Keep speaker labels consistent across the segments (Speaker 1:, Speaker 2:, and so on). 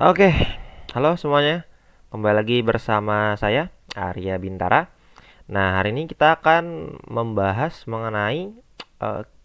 Speaker 1: Oke, halo semuanya. Kembali lagi bersama saya, Arya Bintara. Nah, hari ini kita akan membahas mengenai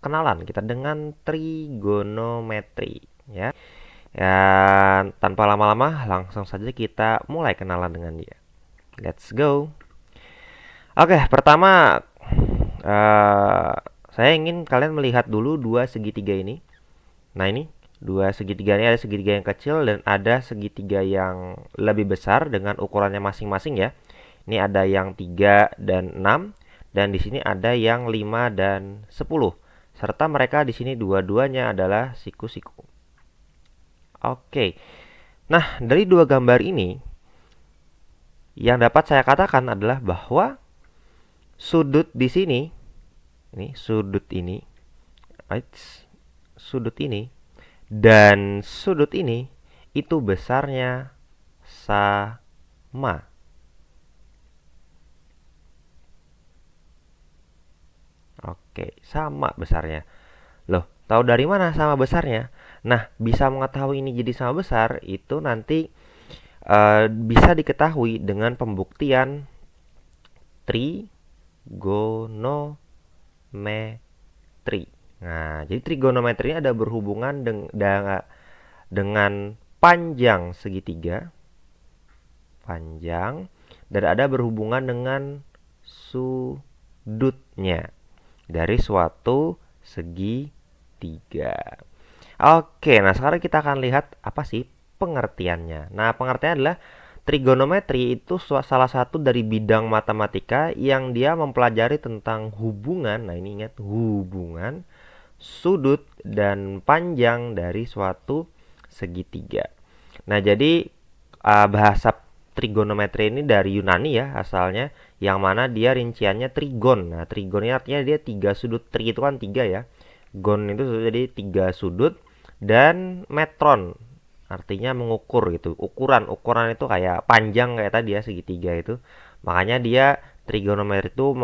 Speaker 1: kenalan kita dengan trigonometri, ya. Ya, tanpa lama-lama, langsung saja kita mulai kenalan dengan dia. Let's go. Oke, pertama eh, saya ingin kalian melihat dulu dua segitiga ini. Nah, ini dua segitiga ini ada segitiga yang kecil dan ada segitiga yang lebih besar dengan ukurannya masing-masing ya. Ini ada yang 3 dan 6 dan di sini ada yang 5 dan 10. Serta mereka di sini dua-duanya adalah siku-siku. Oke. Nah, dari dua gambar ini yang dapat saya katakan adalah bahwa sudut di sini, ini sudut ini, sudut ini dan sudut ini itu besarnya sama. Oke, sama besarnya. Loh, tahu dari mana sama besarnya? Nah, bisa mengetahui ini jadi sama besar itu nanti bisa diketahui dengan pembuktian trigonometri. Nah, jadi trigonometri ini ada berhubungan dengan panjang segitiga, panjang, dan ada berhubungan dengan sudutnya dari suatu segitiga. Oke, nah sekarang kita akan lihat apa sih pengertiannya. Nah, pengertiannya adalah trigonometri itu salah satu dari bidang matematika yang dia mempelajari tentang hubungan. Nah, ini ingat hubungan sudut dan panjang dari suatu segitiga. Nah, jadi bahasa trigonometri ini dari Yunani ya asalnya, yang mana dia rinciannya trigon. Nah, trigon ini artinya dia tiga sudut. Tri itu kan tiga ya. Gon itu jadi tiga sudut dan metron artinya mengukur gitu. Ukuran itu kayak panjang kayak tadi ya segitiga itu. Makanya dia trigonometri itu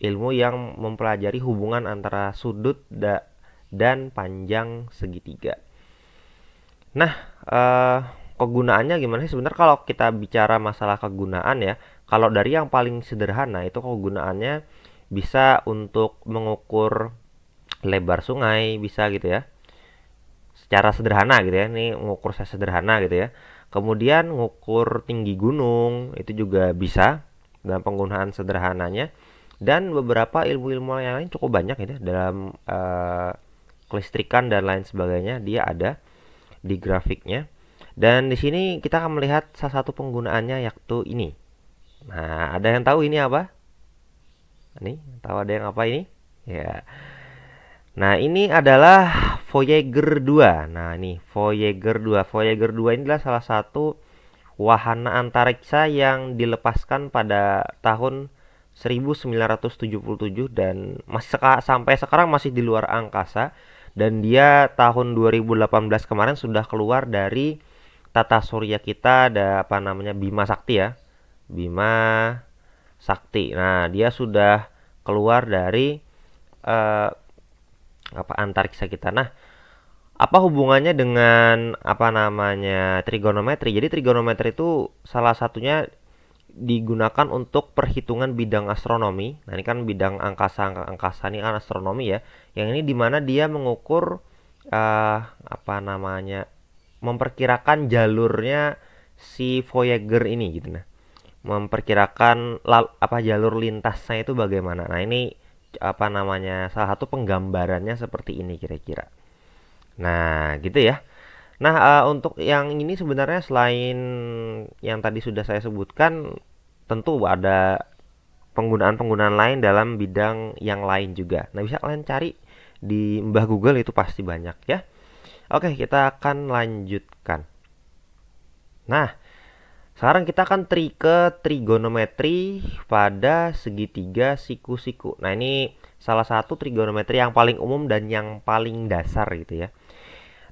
Speaker 1: ilmu yang mempelajari hubungan antara sudut dan panjang segitiga. Nah, kegunaannya gimana sih? Sebenarnya kalau kita bicara masalah kegunaan ya, kalau dari yang paling sederhana itu kegunaannya bisa untuk mengukur lebar sungai, bisa gitu ya. Secara sederhana gitu ya. Ini mengukur saya sederhana gitu ya. Kemudian mengukur tinggi gunung itu juga bisa dalam penggunaan sederhananya. Dan beberapa ilmu-ilmu yang lain cukup banyak gitu ya, dalam kelistrikan dan lain sebagainya dia ada di grafiknya. Dan di sini kita akan melihat salah satu penggunaannya yaitu ini. Nah, ada yang tahu ini apa? Nih, tahu ada yang apa ini? Ya. Nah, ini adalah Voyager 2. Nah, ini Voyager 2. Voyager 2 ini adalah salah satu wahana antariksa yang dilepaskan pada tahun 1977 dan sampai sekarang masih di luar angkasa, dan dia tahun 2018 kemarin sudah keluar dari tata surya kita, ada apa namanya Bima Sakti ya. Bima Sakti. Nah, dia sudah keluar dari eh, apa antariksa kita. Nah, apa hubungannya dengan apa namanya trigonometri? Jadi trigonometri itu salah satunya digunakan untuk perhitungan bidang astronomi. Nah, ini kan bidang angkasa ini kan astronomi ya. Yang ini dimana dia mengukur apa namanya memperkirakan jalurnya si Voyager ini gitu. Nah, memperkirakan apa jalur lintasnya itu bagaimana. Nah, ini apa namanya salah satu penggambarannya seperti ini kira-kira. Nah, gitu ya. Nah, untuk yang ini sebenarnya selain yang tadi sudah saya sebutkan, tentu ada penggunaan-penggunaan lain dalam bidang yang lain juga. Nah, bisa kalian cari di Mbah Google itu pasti banyak ya. Oke, kita akan lanjutkan. Nah, sekarang kita akan ke trigonometri pada segitiga siku-siku. Nah, ini salah satu trigonometri yang paling umum dan yang paling dasar gitu ya.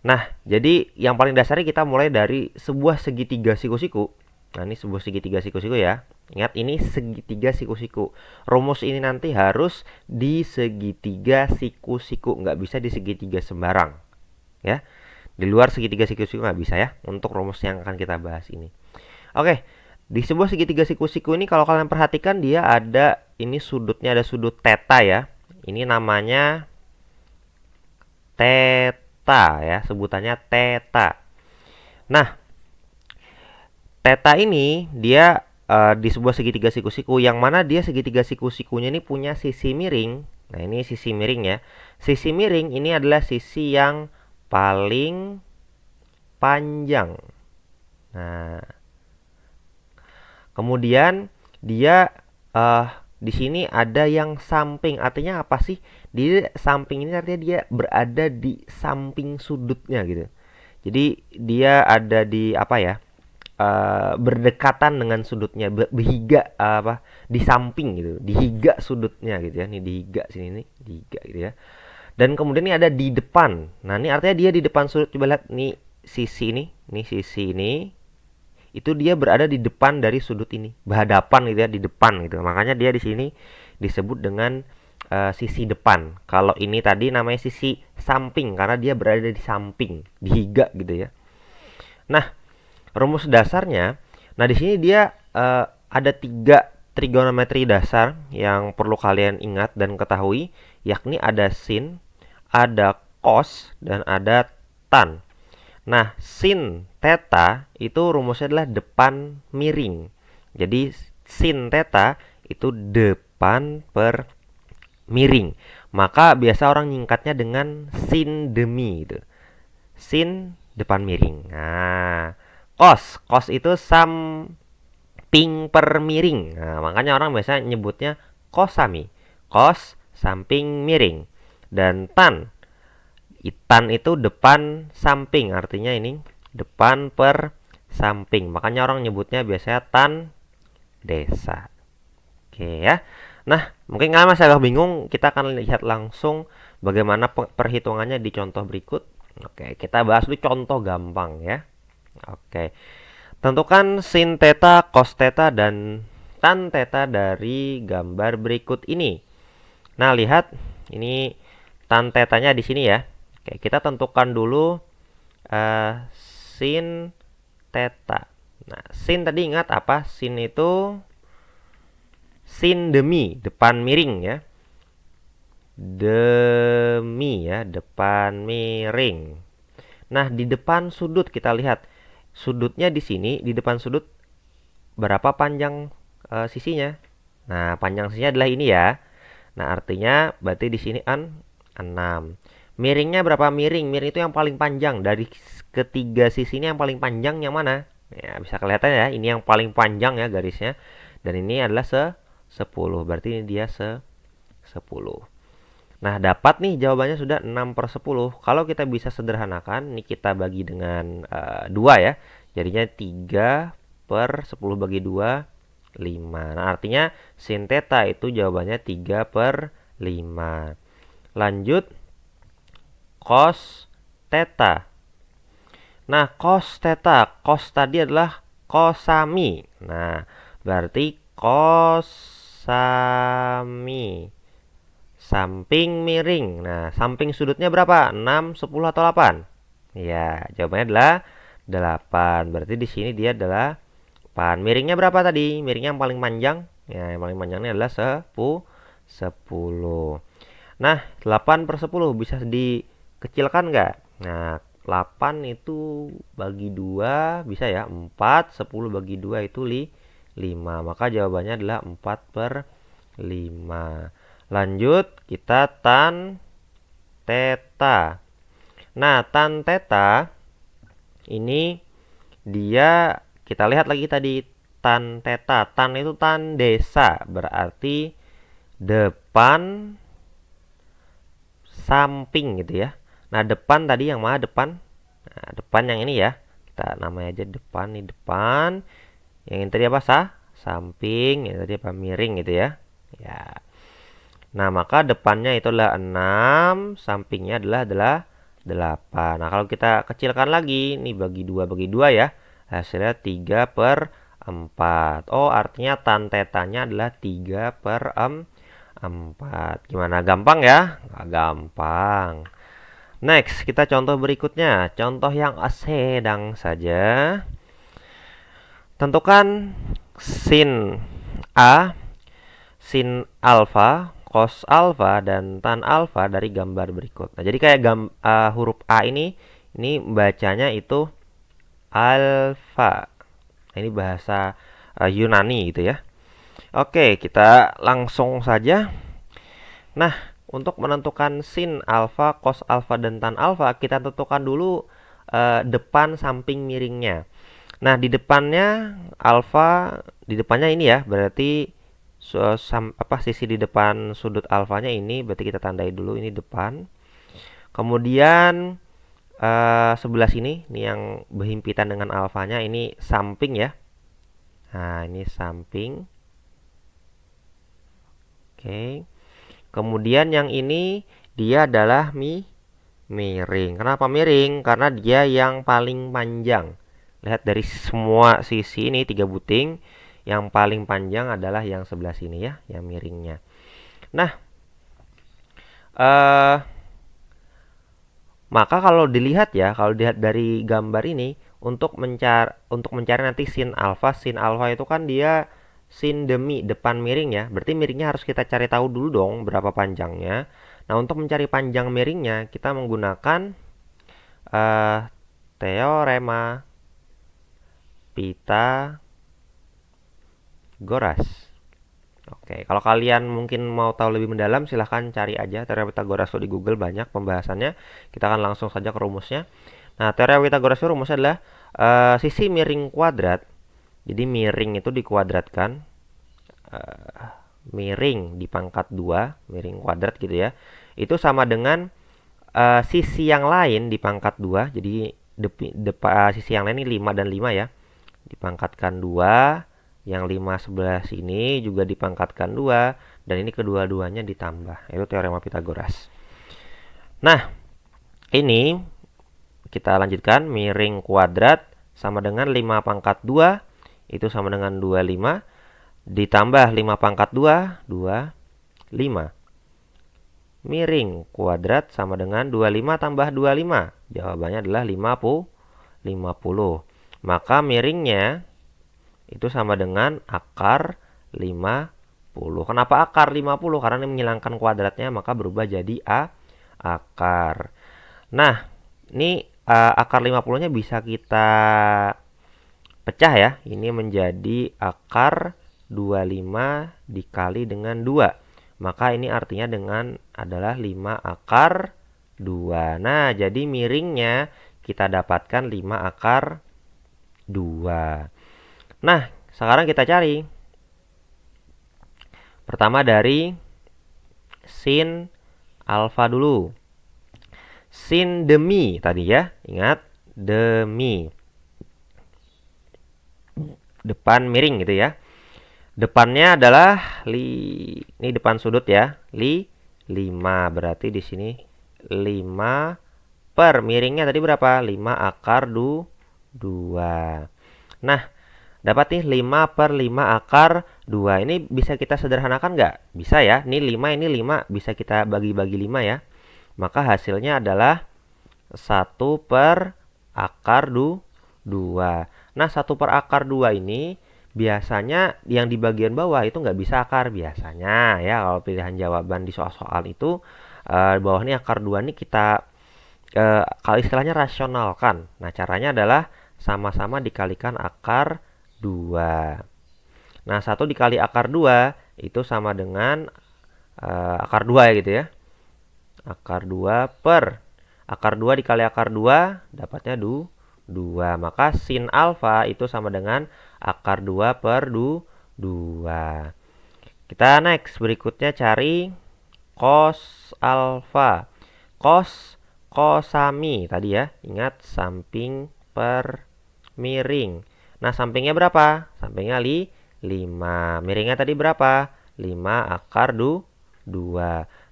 Speaker 1: Nah, jadi yang paling dasarnya kita mulai dari sebuah segitiga siku-siku. Nah, ini sebuah segitiga siku-siku ya. Ingat, ini segitiga siku-siku. Rumus ini nanti harus di segitiga siku-siku, nggak bisa di segitiga sembarang. Ya. Di luar segitiga siku-siku nggak bisa ya, untuk rumus yang akan kita bahas ini. Oke, di sebuah segitiga siku-siku ini kalau kalian perhatikan dia ada, ini sudutnya ada sudut theta ya. Ini namanya theta ya, sebutannya theta. Nah, theta ini dia di sebuah segitiga siku-siku yang mana dia segitiga siku-sikunya ini punya sisi miring. Nah, ini sisi miring ya. Sisi miring ini adalah sisi yang paling panjang. Nah, kemudian dia di sini ada yang samping. Artinya apa sih? Di samping ini artinya dia berada di samping sudutnya gitu. Jadi dia ada di apa ya? Berdekatan dengan sudutnya, berhiga apa? Di samping gitu. Dihiga sudutnya gitu ya. Ini dihiga sini nih, dihiga gitu ya. Dan kemudian ini ada di depan. Nah, ini artinya dia di depan sudut. Coba lihat nih sisi ini sisi ini itu dia berada di depan dari sudut ini, berhadapan gitu ya, di depan gitu. Makanya dia di sini disebut dengan sisi depan. Kalau ini tadi namanya sisi samping karena dia berada di samping, di higa gitu ya. Nah, rumus dasarnya, nah di sini dia ada 3 trigonometri dasar yang perlu kalian ingat dan ketahui, yakni ada sin, ada cos, dan ada tan. Nah, sin theta itu rumusnya adalah depan miring. Jadi sin theta itu depan per miring. Maka biasa orang nyingkatnya dengan sin demi itu. Sin depan miring. Nah, cos itu samping per miring. Nah, makanya orang biasa nyebutnya kosami. Cos samping miring. Dan tan itu depan samping, artinya ini depan per samping. Makanya orang nyebutnya biasanya tan desa. Oke ya. Nah, mungkin kalian masih agak bingung, kita akan lihat langsung bagaimana perhitungannya di contoh berikut. Oke, kita bahas dulu contoh gampang ya. Oke. Tentukan sin theta, cos theta, dan tan theta dari gambar berikut ini. Nah, lihat ini tan tetanya di sini ya. Oke, kita tentukan dulu sin theta. Nah, sin tadi ingat apa? Sin itu sin demi, depan miring ya. Demi ya, depan miring. Nah, di depan sudut kita lihat. Sudutnya di sini, di depan sudut berapa panjang sisinya? Nah, panjang sisinya adalah ini ya. Nah, artinya berarti di sini 6. Miringnya berapa miring? Miring itu yang paling panjang. Dari ketiga sisi ini yang paling panjang yang mana? Ya, bisa kelihatan ya. Ini yang paling panjang ya garisnya. Dan ini adalah 10. Berarti ini dia 10. Nah, dapat nih jawabannya sudah 6/10. Kalau kita bisa sederhanakan, ini kita bagi dengan 2 ya. Jadinya 3/10 bagi 2, 5. Nah, artinya sin theta itu jawabannya 3/5. Lanjut, cos theta. Nah, cos theta, cos tadi adalah kosami. Nah, berarti kosami samping miring. Nah, samping sudutnya berapa? 6, 10 atau 8? Ya, jawabannya adalah 8. Berarti di sini dia adalah 8. Miringnya berapa tadi? Miringnya yang paling panjang. Ya, yang paling panjangnya adalah 10. Nah, 8/10 bisa dikecilkan nggak? Nah, 8 itu bagi 2 bisa ya, 4. 10 bagi 2 itu 5. Maka jawabannya adalah 4/5. Lanjut, kita tan theta. Nah, tan theta ini dia, kita lihat lagi tadi tan theta. Tan itu tan desa, berarti depan samping gitu ya. Nah, depan tadi yang mana depan? Nah, depan yang ini ya. Kita namanya aja depan nih, depan. Yang ini tadi apa? Samping. Yang tadi apa? Miring gitu ya. Ya. Nah, maka depannya itu adalah 6, sampingnya adalah 8. Nah, kalau kita kecilkan lagi, ini bagi 2 ya. Hasilnya 3/4. Oh, artinya tan tetanya adalah 3/4. Gimana? Gampang ya? Nggak gampang. Next, kita contoh berikutnya. Contoh yang sedang saja. Tentukan sin A, sin alfa, cos alfa, dan tan alfa dari gambar berikut. Nah, jadi kayak huruf A ini bacanya itu alfa. Nah, ini bahasa Yunani gitu ya. Oke, kita langsung saja. Nah, untuk menentukan sin alfa, cos alfa, dan tan alfa, kita tentukan dulu depan samping miringnya. Nah, di depannya alfa, di depannya ini ya, berarti sisi di depan sudut alfanya ini, berarti kita tandai dulu ini depan. Kemudian sebelah sini, ini yang berhimpitan dengan alfanya, ini samping ya. Nah, ini samping. Oke. Kemudian yang ini dia adalah miring. Kenapa miring? Karena dia yang paling panjang. Lihat dari semua sisi ini 3 buting, yang paling panjang adalah yang sebelah sini ya, yang miringnya. Nah, maka kalau dilihat ya, kalau dilihat dari gambar ini, untuk mencari nanti sin alfa itu kan dia sin demi depan miring ya. Berarti miringnya harus kita cari tahu dulu dong berapa panjangnya. Nah, untuk mencari panjang miringnya, kita menggunakan teorema Pitagoras. Oke, kalau kalian mungkin mau tahu lebih mendalam, silahkan cari aja teorema Pitagoras di Google, banyak pembahasannya. Kita akan langsung saja ke rumusnya. Nah, teorema Pitagoras itu rumusnya adalah sisi miring kuadrat. Jadi miring itu dikuadratkan, miring di pangkat 2, miring kuadrat gitu ya. Itu sama dengan sisi yang lain di pangkat 2. Jadi sisi yang lain ini 5 dan 5 ya. Dipangkatkan 2, yang 5 sebelah sini juga dipangkatkan 2, dan ini kedua-duanya ditambah. Itu teorema Pitagoras. Nah, ini kita lanjutkan, miring kuadrat sama dengan 5 pangkat 2, itu sama dengan 25, ditambah 5 pangkat 2, 25. Miring kuadrat sama dengan 25 tambah 25. Jawabannya adalah 50. Maka miringnya itu sama dengan akar 50. Kenapa akar 50? Karena ini menghilangkan kuadratnya, maka berubah jadi akar. Nah, ini akar 50-nya bisa kita pecah ya. Ini menjadi akar 25 dikali dengan 2. Maka ini artinya adalah 5 akar 2. Nah, jadi miringnya kita dapatkan 5 akar 2. Nah, sekarang kita cari. Pertama dari sin alfa dulu. Sin demi tadi ya, ingat demi. Depan miring gitu ya. Depannya adalah ini depan sudut ya, 5. Berarti di sini 5 per miringnya tadi berapa? 5 akar 2. Nah, dapat nih 5 per 5 akar 2. Ini bisa kita sederhanakan nggak? Bisa ya. Ini 5, ini 5. Bisa kita bagi-bagi 5 ya. Maka hasilnya adalah 1 per akar 2. Nah, 1 per akar 2 ini biasanya yang di bagian bawah itu nggak bisa akar. Biasanya ya, kalau pilihan jawaban di soal-soal itu, bawah ini akar 2 ini kita kalau istilahnya rasionalkan. Nah, caranya adalah sama-sama dikalikan akar 2. Nah, 1 dikali akar 2 itu sama dengan akar 2 ya gitu ya. Akar 2 per akar 2 dikali akar 2 dapatnya 2. Maka sin alfa itu sama dengan akar 2 per 2. Kita next berikutnya cari cos alfa. Kosami tadi ya. Ingat samping per miring. Nah, sampingnya berapa? Sampingnya 5. Miringnya tadi berapa? 5 akar 2.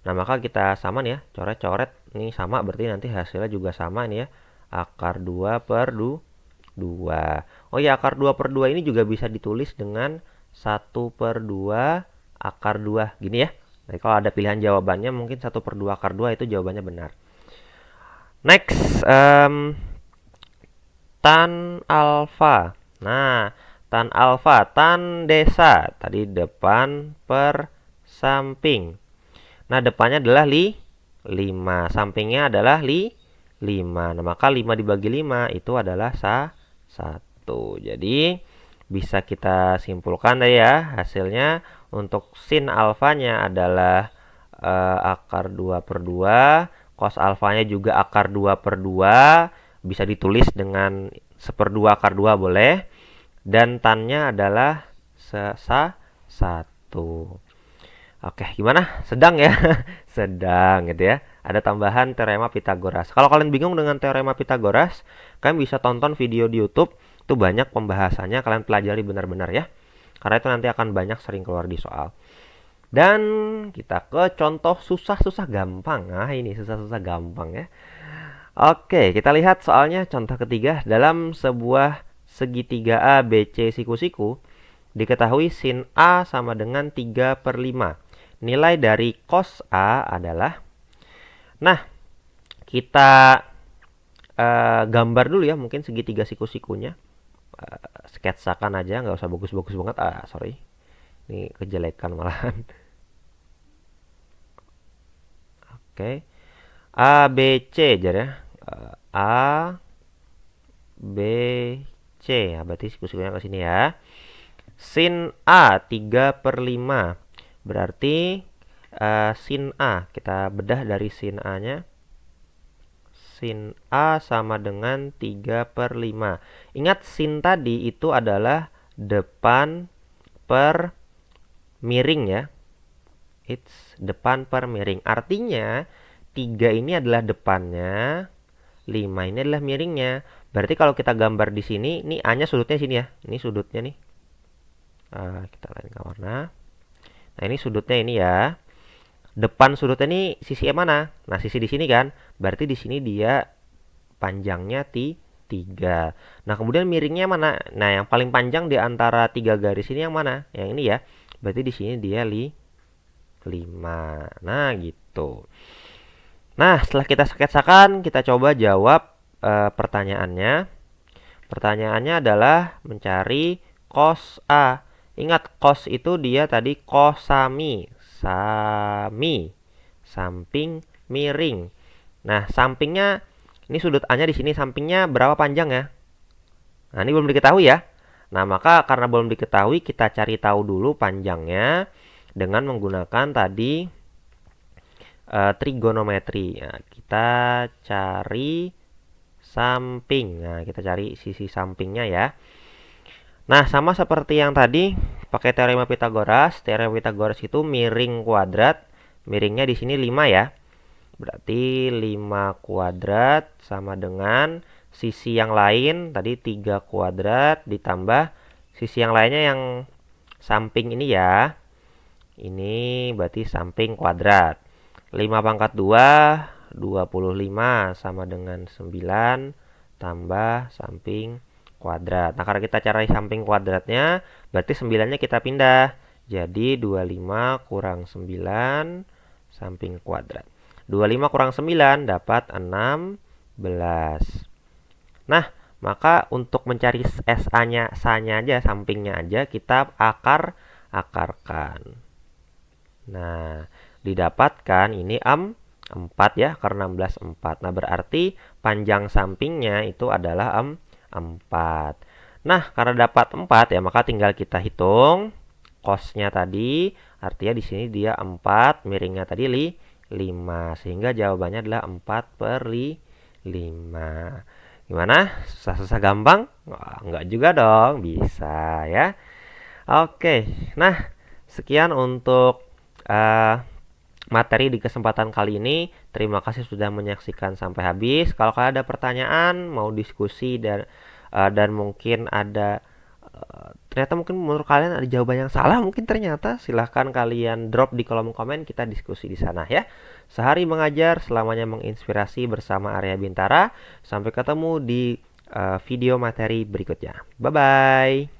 Speaker 1: Nah, maka kita sama nih ya. Coret-coret. Ini sama berarti nanti hasilnya juga sama nih ya. Akar 2 per 2. Oh ya, akar 2 per 2 ini juga bisa ditulis dengan 1 per 2 akar 2. Gini ya. Jadi kalau ada pilihan jawabannya mungkin 1 per 2 akar 2 itu jawabannya benar. Next, tan alfa. Nah, tan alfa, tan desa. Tadi depan per samping. Nah, depannya adalah 5. Sampingnya adalah 5. Nah, maka 5 dibagi 5 itu adalah 1. Jadi, bisa kita simpulkan deh ya. Hasilnya untuk sin alfanya adalah akar 2 per 2. Cos alfanya juga akar 2 per 2. Bisa ditulis dengan seperdua akar 2 boleh. Dan tannya adalah 1. Oke, gimana? Sedang ya? Sedang gitu ya. Ada tambahan teorema Pitagoras. Kalau kalian bingung dengan teorema Pitagoras, kalian bisa tonton video di YouTube. Itu banyak pembahasannya, kalian pelajari benar-benar ya. Karena itu nanti akan banyak sering keluar di soal. Dan kita ke contoh susah-susah gampang. Nah, ini susah-susah gampang ya. Oke, kita lihat soalnya contoh ketiga. Dalam sebuah segitiga A, B, C, siku-siku, diketahui sin A sama dengan 3 per 5. Nilai dari cos A adalah, nah, kita gambar dulu ya, mungkin segitiga siku-sikunya. Sketsakan aja, nggak usah bagus-bagus banget. Sorry. Ini kejelekan malahan. Oke. A, B, C aja ya. A, B, C. Nah, berarti siku-sikunya ke sini ya. Sin A 3 per 5. Berarti sin A. Kita bedah dari sin A-nya. Sin A sama dengan 3 per 5. Ingat sin tadi itu adalah depan per miring ya. It's depan per miring. Artinya 3 ini adalah depannya, 5 ini adalah miringnya. Berarti kalau kita gambar di sini, ini A-nya sudutnya sini ya. Ini sudutnya nih. Kita lainkan warna. Nah, ini sudutnya ini ya. Depan sudutnya ini sisi yang mana? Nah, sisi di sini kan. Berarti di sini dia panjangnya 3. Nah, kemudian miringnya mana? Nah, yang paling panjang di antara 3 garis ini yang mana? Yang ini ya. Berarti di sini dia 5. Nah, gitu. Nah, setelah kita sketsakan, kita coba jawab pertanyaannya. Pertanyaannya adalah mencari cos A. Ingat, cos itu dia tadi cosami. Sami. Samping miring. Nah, sampingnya, ini sudut A-nya di sini, sampingnya berapa panjang ya? Nah, ini belum diketahui ya. Nah, maka karena belum diketahui, kita cari tahu dulu panjangnya dengan menggunakan tadi trigonometri. Nah, kita cari samping. Nah, kita cari sisi sampingnya ya. Nah, sama seperti yang tadi, pakai teorema Pitagoras. Teorema Pitagoras itu miring kuadrat. Miringnya di sini 5 ya. Berarti 5 kuadrat sama dengan sisi yang lain. Tadi 3 kuadrat ditambah sisi yang lainnya yang samping ini ya. Ini berarti samping kuadrat. 5 pangkat 2, 25 sama dengan 9 tambah samping kuadrat. Nah, karena kita cari samping kuadratnya, berarti 9-nya kita pindah. Jadi 25 kurang 9 samping kuadrat. 25 kurang 9 dapat 16. Nah, maka untuk mencari SA-nya, SA-nya aja, sampingnya aja, kita akarkan. Nah, didapatkan ini 4 ya, karena 16 4. Nah, berarti panjang sampingnya itu adalah 4. Nah, karena dapat 4 ya, maka tinggal kita hitung cosnya tadi. Artinya di sini dia 4, miringnya tadi 5. Sehingga jawabannya adalah 4 per 5. Gimana? Susah-susah gampang? Wah, enggak juga dong, bisa ya. Oke, nah sekian untuk materi di kesempatan kali ini. Terima kasih sudah menyaksikan sampai habis. Kalau kalian ada pertanyaan, mau diskusi dan mungkin ada ternyata mungkin menurut kalian ada jawaban yang salah, mungkin ternyata silahkan kalian drop di kolom komen, kita diskusi di sana ya. Sehari mengajar, selamanya menginspirasi bersama Arya Bintara. Sampai ketemu di video materi berikutnya. Bye bye.